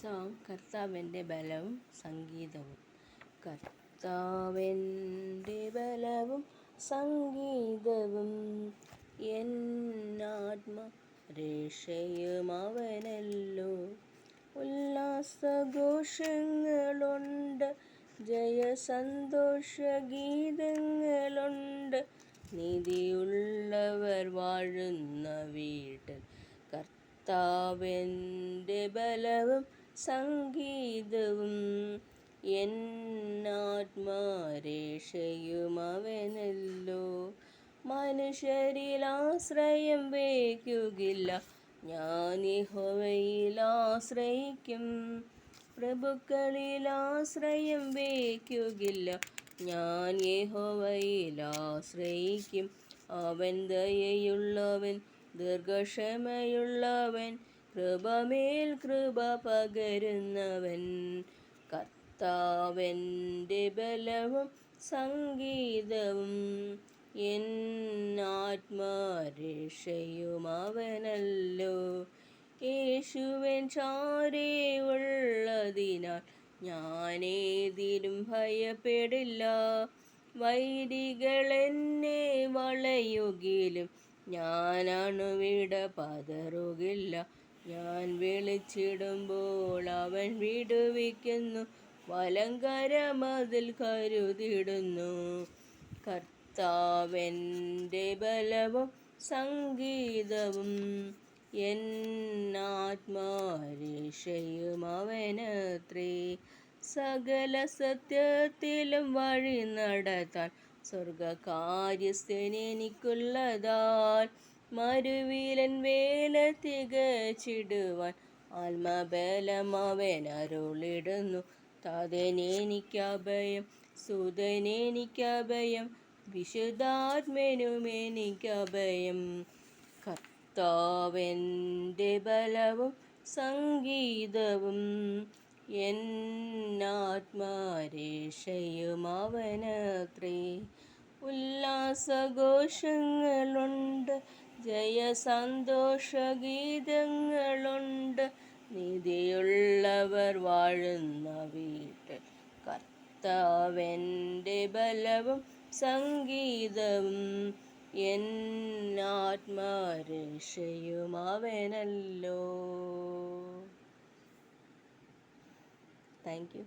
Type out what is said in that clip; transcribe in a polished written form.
Song കർത്താവിൻ്റെ ബലവും സംഗീതവും. കർത്താവിൻ്റെ ബലവും സംഗീതവും എന്നാത്മരക്ഷയും അവനല്ലോ. ഉല്ലാസഘോഷങ്ങളുണ്ട്, ജയസന്തോഷഗീതങ്ങളുണ്ട്, നീതിയുള്ളവർ വാഴുന്ന വീട്ടിൽ. കർത്താവിൻ്റെ ബലവും സംഗീതവും എന്നാത്മരക്ഷയും അവനല്ലോ. മനുഷ്യരിൽ ആശ്രയം വയ്ക്കുകയില്ല, ഞാൻ യഹോവയിൽ ആശ്രയിക്കും. പ്രഭുക്കളിൽ ആശ്രയം വയ്ക്കുകയില്ല, ഞാൻ യഹോവയിൽ ആശ്രയിക്കും. അവൻ ദയയുള്ളവൻ, ദീർഘക്ഷമയുള്ളവൻ, കൃപമേൽ കൃപ പകരുന്നവൻ. കർത്താവിൻ്റെ ബലവും സംഗീതവും എന്നാത്മരക്ഷയും അവനല്ലോ. യേശുവിൻ ചാരെ ഉള്ളതിനാൽ ഞാനേതിലും ഭയപ്പെടില്ല. വൈരികൾ എന്നെ വളയുകിലും ഞാൻ അണുവിട പതറുകില്ല. ഞാൻ വിളിച്ചിടുമ്പോൾ അവൻ വിടുവിക്കുന്നു, വലങ്കരം അതിൽ കരുതിടുന്നു. കർത്താവിൻ്റെ ബലവും സംഗീതവും എന്നാത്മരക്ഷയും അവനത്രേ. സകല സത്യത്തിലും വഴി നടത്താൻ സ്വർഗകാര്യസ്ഥൻ എനിക്കുള്ളതാൽ, മരുവിലൻ വേല തികച്ചിടുവാൻ ആത്മബലം അവൻ അരുളിടുന്നു. താതനെനിക്കഭയം, സുതനെനിക്കഭയം, വിശുദ്ധാത്മനുമെനിക്കഭയം. കർത്താവിൻ്റെ ബലവും സംഗീതവും എന്നാത്മരക്ഷയും അവനത്രേ. ഉല്ലാസഘോഷങ്ങളുണ്ട്, ജയസന്തോഷഗീതങ്ങളുണ്ട്, നീതിയുള്ളവർ വാഴുന്ന വീട്ടിൽ. കർത്താവിൻ്റെ ബലവും സംഗീതവും എന്നാത്മരക്ഷയും അവനല്ലോ. Thank U.